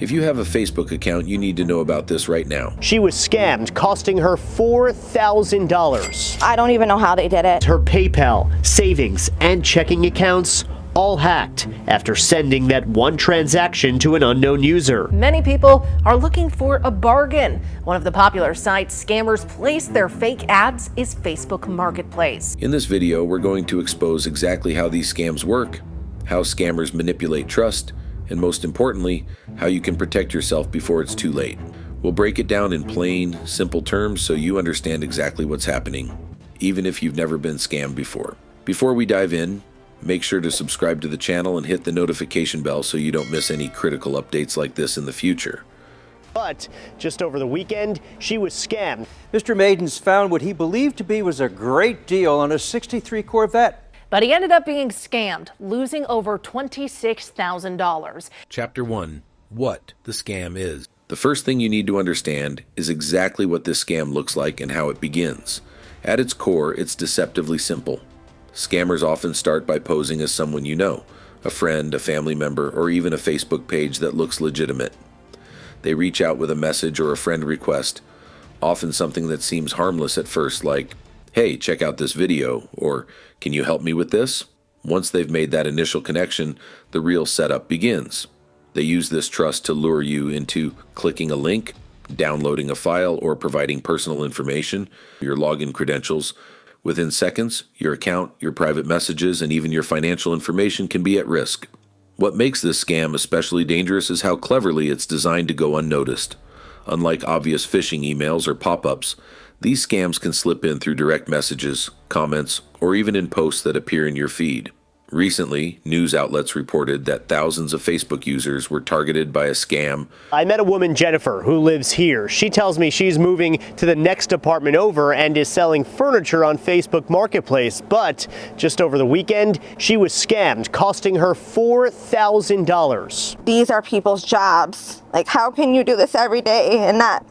If you have a Facebook account, you need to know about this right now. She was scammed, costing her $4,000. I don't even know how they did it. Her PayPal, savings, and checking accounts all hacked after sending that one transaction to an unknown user. Many people are looking for a bargain. One of the popular sites scammers place their fake ads is Facebook Marketplace. In this video, we're going to expose exactly how these scams work, how scammers manipulate trust, and most importantly, how you can protect yourself before it's too late. We'll break it down in plain, simple terms so you understand exactly what's happening, even if you've never been scammed before. Before we dive in, make sure to subscribe to the channel and hit the notification bell so you don't miss any critical updates like this in the future. But just over the weekend, she was scammed. Mr. Maidens found what he believed to be was a great deal on a '63 Corvette. But he ended up being scammed, losing over $26,000. Chapter 1. What the scam is. The first thing you need to understand is exactly what this scam looks like and how it begins. At its core, it's deceptively simple. Scammers often start by posing as someone you know, a friend, a family member, or even a Facebook page that looks legitimate. They reach out with a message or a friend request, often something that seems harmless at first, like, "Hey, check out this video," or "Can you help me with this?" Once they've made that initial connection, the real setup begins. They use this trust to lure you into clicking a link, downloading a file, or providing personal information, your login credentials. Within seconds, your account, your private messages, and even your financial information can be at risk. What makes this scam especially dangerous is how cleverly it's designed to go unnoticed. Unlike obvious phishing emails or pop-ups, these scams can slip in through direct messages, comments, or even in posts that appear in your feed. Recently, news outlets reported that thousands of Facebook users were targeted by a scam. I met a woman, Jennifer, who lives here. She tells me she's moving to the next apartment over and is selling furniture on Facebook Marketplace. But just over the weekend, she was scammed, costing her $4,000. These are people's jobs. Like, how can you do this every day and not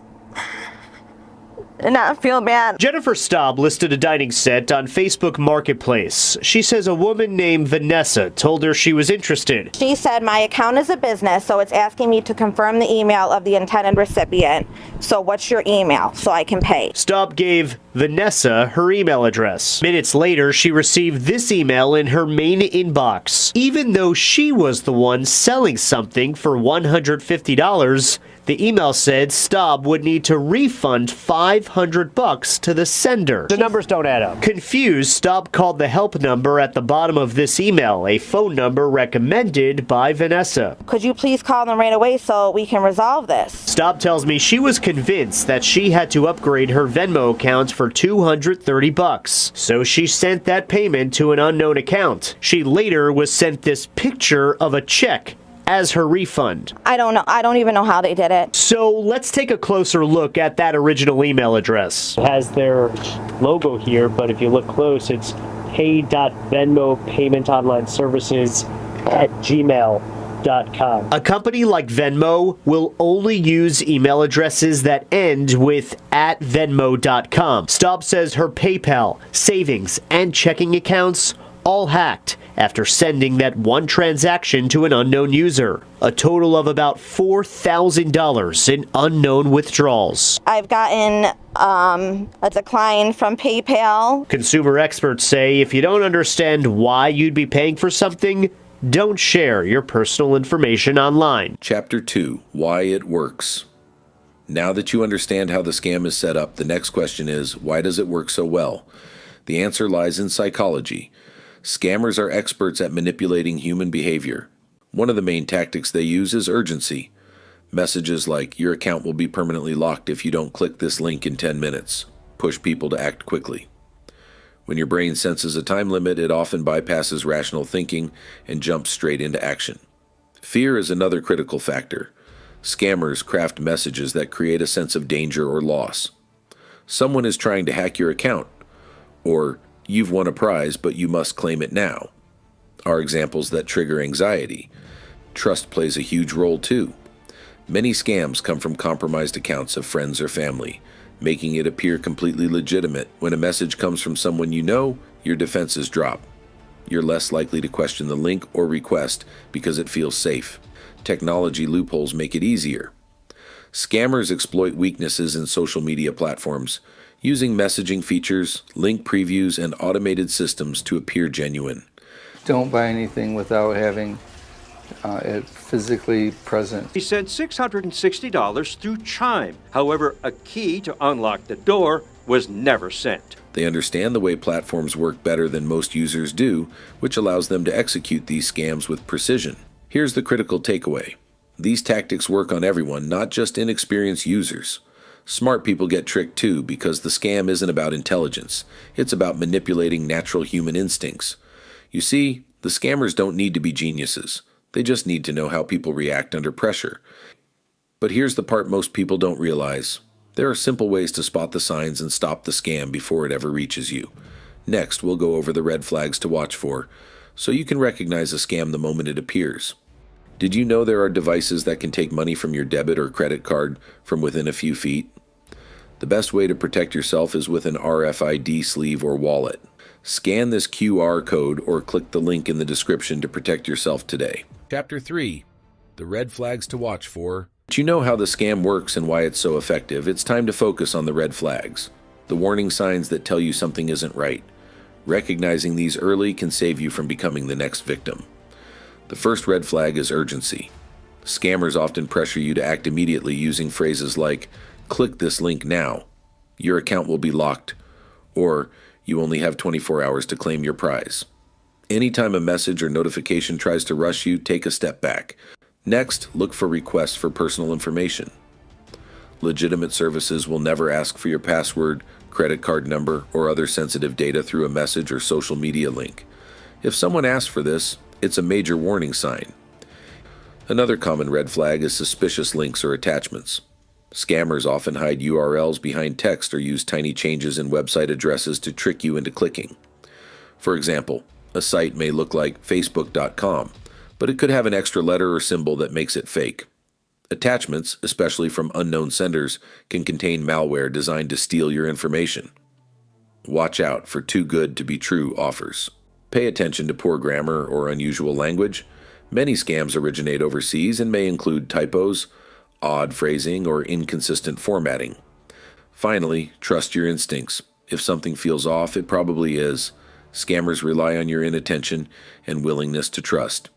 feel bad? Jennifer Staub listed a dining set on Facebook Marketplace. She says a woman named Vanessa told her she was interested. She said, my account is a business, so it's asking me to confirm the email of the intended recipient. So what's your email so I can pay? Staub gave Vanessa her email address. Minutes later, she received this email in her main inbox. Even though she was the one selling something for $150, the email said Staub would need to refund $500 to the sender. The numbers don't add up. Confused, Staub called the help number at the bottom of this email, a phone number recommended by Vanessa. Could you please call them right away so we can resolve this? Staub tells me she was convinced that she had to upgrade her Venmo account for $230. So she sent that payment to an unknown account. She later was sent this picture of a check as her refund. I don't know. I don't even know how they did it. So let's take a closer look at that original email address. It has their logo here, but if you look close, it's pay.venmo payment online services at gmail.com. A company like Venmo will only use email addresses that end with @venmo.com. Staub says her PayPal, savings, and checking accounts all hacked after sending that one transaction to an unknown user. A total of about $4,000 in unknown withdrawals. I've gotten a decline from PayPal. Consumer experts say if you don't understand why you'd be paying for something, don't share your personal information online. Chapter 2. Why it works. Now that you understand how the scam is set up, the next question is, why does it work so well? The answer lies in psychology. Scammers are experts at manipulating human behavior. One of the main tactics they use is urgency. Messages like, "Your account will be permanently locked if you don't click this link in 10 minutes. Push people to act quickly. When your brain senses a time limit, it often bypasses rational thinking and jumps straight into action. Fear is another critical factor. Scammers craft messages that create a sense of danger or loss. Someone is trying to hack your account, or "You've won a prize, but you must claim it now," are examples that trigger anxiety. Trust plays a huge role too. Many scams come from compromised accounts of friends or family, making it appear completely legitimate. When a message comes from someone you know, your defenses drop. You're less likely to question the link or request because it feels safe. Technology loopholes make it easier. Scammers exploit weaknesses in social media platforms, using messaging features, link previews, and automated systems to appear genuine. Don't buy anything without having it physically present. He sent $660 through Chime. However, a key to unlock the door was never sent. They understand the way platforms work better than most users do, which allows them to execute these scams with precision. Here's the critical takeaway. These tactics work on everyone, not just inexperienced users. Smart people get tricked too, because the scam isn't about intelligence. It's about manipulating natural human instincts. You see, the scammers don't need to be geniuses. They just need to know how people react under pressure. But here's the part most people don't realize. There are simple ways to spot the signs and stop the scam before it ever reaches you. Next, we'll go over the red flags to watch for, so you can recognize a scam the moment it appears. Did you know there are devices that can take money from your debit or credit card from within a few feet? The best way to protect yourself is with an RFID sleeve or wallet. Scan this QR code or click the link in the description to protect yourself today. Chapter 3. The red flags to watch for. But you know how the scam works and why it's so effective. It's time to focus on the red flags, the warning signs that tell you something isn't right. Recognizing these early can save you from becoming the next victim. The first red flag is urgency. Scammers often pressure you to act immediately using phrases like, "Click this link now," "Your account will be locked," or "You only have 24 hours to claim your prize." Anytime a message or notification tries to rush you, take a step back. Next, look for requests for personal information. Legitimate services will never ask for your password, credit card number, or other sensitive data through a message or social media link. If someone asks for this, it's a major warning sign. Another common red flag is suspicious links or attachments. Scammers often hide URLs behind text or use tiny changes in website addresses to trick you into clicking. For example, a site may look like facebook.com, but it could have an extra letter or symbol that makes it fake. Attachments, especially from unknown senders, can contain malware designed to steal your information. Watch out for too good to be true offers. Pay attention to poor grammar or unusual language. Many scams originate overseas and may include typos, odd phrasing, or inconsistent formatting. Finally, trust your instincts. If something feels off, it probably is. Scammers rely on your inattention and willingness to trust.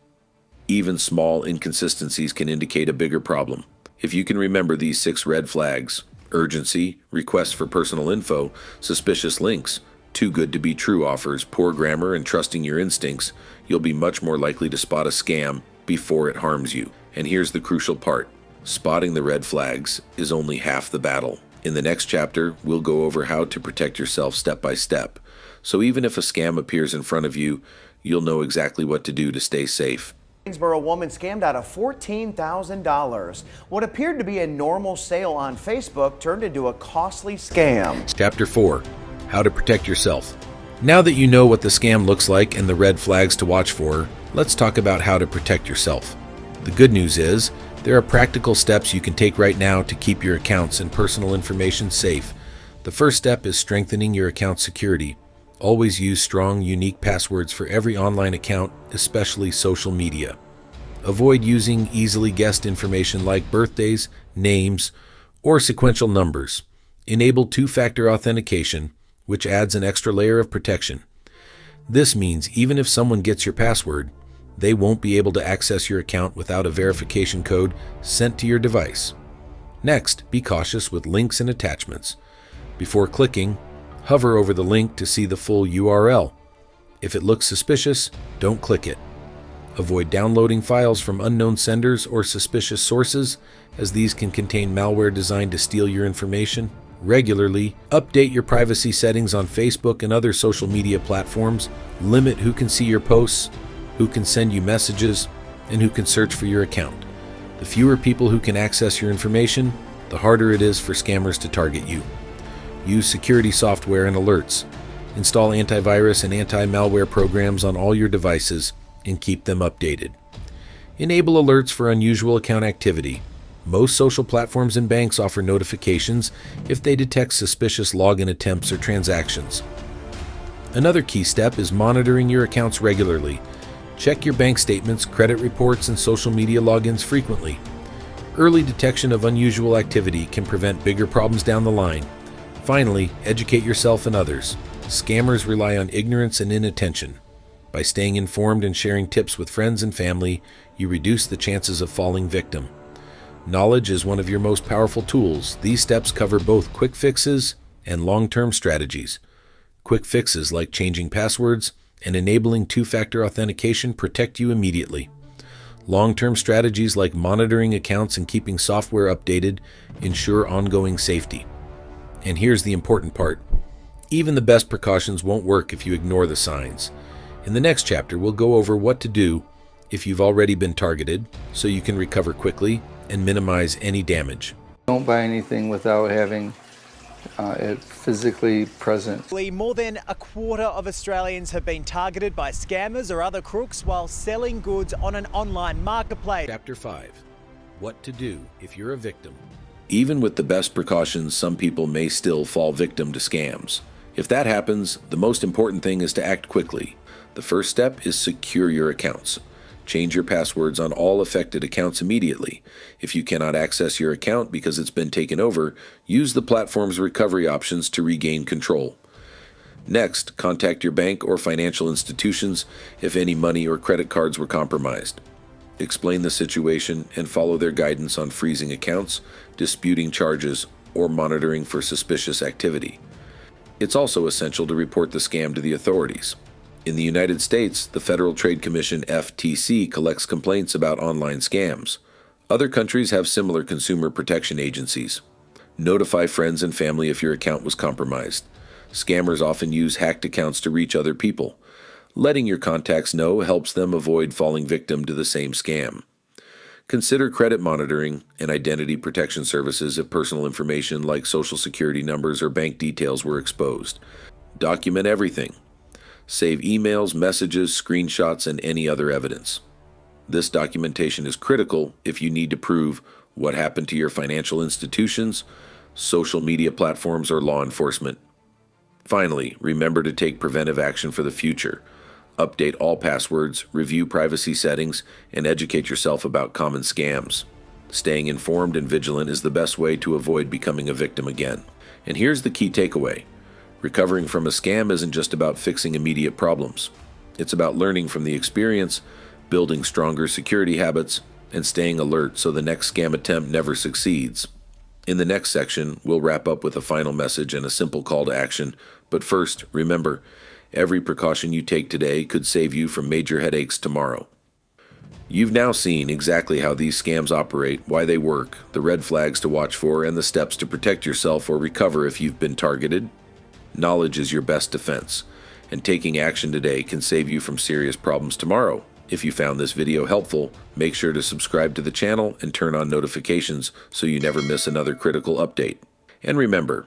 Even small inconsistencies can indicate a bigger problem. If you can remember these 6 red flags: urgency, requests for personal info, suspicious links, too good to be true offers, poor grammar, and trusting your instincts, you'll be much more likely to spot a scam before it harms you. And here's the crucial part. Spotting the red flags is only half the battle. In the next chapter, we'll go over how to protect yourself step by step. So even if a scam appears in front of you, you'll know exactly what to do to stay safe. A woman scammed out of $14,000. What appeared to be a normal sale on Facebook turned into a costly scam. Chapter 4. How to protect yourself. Now that you know what the scam looks like and the red flags to watch for, let's talk about how to protect yourself. The good news is, there are practical steps you can take right now to keep your accounts and personal information safe. The first step is strengthening your account security. Always use strong, unique passwords for every online account, especially social media. Avoid using easily guessed information like birthdays, names, or sequential numbers. Enable two-factor authentication, which adds an extra layer of protection. This means even if someone gets your password, they won't be able to access your account without a verification code sent to your device. Next, be cautious with links and attachments. Before clicking, hover over the link to see the full URL. If it looks suspicious, don't click it. Avoid downloading files from unknown senders or suspicious sources, as these can contain malware designed to steal your information. Regularly, update your privacy settings on Facebook and other social media platforms. Limit who can see your posts, who can send you messages, and who can search for your account. The fewer people who can access your information, the harder it is for scammers to target you. Use security software and alerts. Install antivirus and anti-malware programs on all your devices and keep them updated. Enable alerts for unusual account activity. Most social platforms and banks offer notifications if they detect suspicious login attempts or transactions. Another key step is monitoring your accounts regularly. Check your bank statements, credit reports, and social media logins frequently. Early detection of unusual activity can prevent bigger problems down the line. Finally, educate yourself and others. Scammers rely on ignorance and inattention. By staying informed and sharing tips with friends and family, you reduce the chances of falling victim. Knowledge is one of your most powerful tools. These steps cover both quick fixes and long-term strategies. Quick fixes like changing passwords and enabling two-factor authentication protect you immediately. Long-term strategies like monitoring accounts and keeping software updated ensure ongoing safety. And here's the important part. Even the best precautions won't work if you ignore the signs. In the next chapter, we'll go over what to do if you've already been targeted so you can recover quickly and minimize any damage. Don't buy anything without having it physically present. More than a quarter of Australians have been targeted by scammers or other crooks while selling goods on an online marketplace. Chapter 5. What to do if you're a victim. Even with the best precautions, some people may still fall victim to scams. If that happens, the most important thing is to act quickly. The first step is secure your accounts. Change your passwords on all affected accounts immediately. If you cannot access your account because it's been taken over, use the platform's recovery options to regain control. Next, contact your bank or financial institutions if any money or credit cards were compromised. Explain the situation and follow their guidance on freezing accounts, disputing charges, or monitoring for suspicious activity. It's also essential to report the scam to the authorities. In the United States, the Federal Trade Commission (FTC) collects complaints about online scams. Other countries have similar consumer protection agencies. Notify friends and family if your account was compromised. Scammers often use hacked accounts to reach other people. Letting your contacts know helps them avoid falling victim to the same scam. Consider credit monitoring and identity protection services if personal information like social security numbers or bank details were exposed. Document everything. Save emails, messages, screenshots, and any other evidence. This documentation is critical if you need to prove what happened to your financial institutions, social media platforms, or law enforcement. Finally, remember to take preventive action for the future. Update all passwords, review privacy settings, and educate yourself about common scams. Staying informed and vigilant is the best way to avoid becoming a victim again. And here's the key takeaway. Recovering from a scam isn't just about fixing immediate problems. It's about learning from the experience, building stronger security habits, and staying alert so the next scam attempt never succeeds. In the next section, we'll wrap up with a final message and a simple call to action. But first, remember, every precaution you take today could save you from major headaches tomorrow. You've now seen exactly how these scams operate, why they work, the red flags to watch for, and the steps to protect yourself or recover if you've been targeted. Knowledge is your best defense, and taking action today can save you from serious problems tomorrow. If you found this video helpful, make sure to subscribe to the channel and turn on notifications so you never miss another critical update. And remember,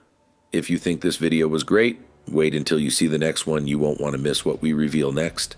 if you think this video was great, wait until you see the next one. You won't want to miss what we reveal next.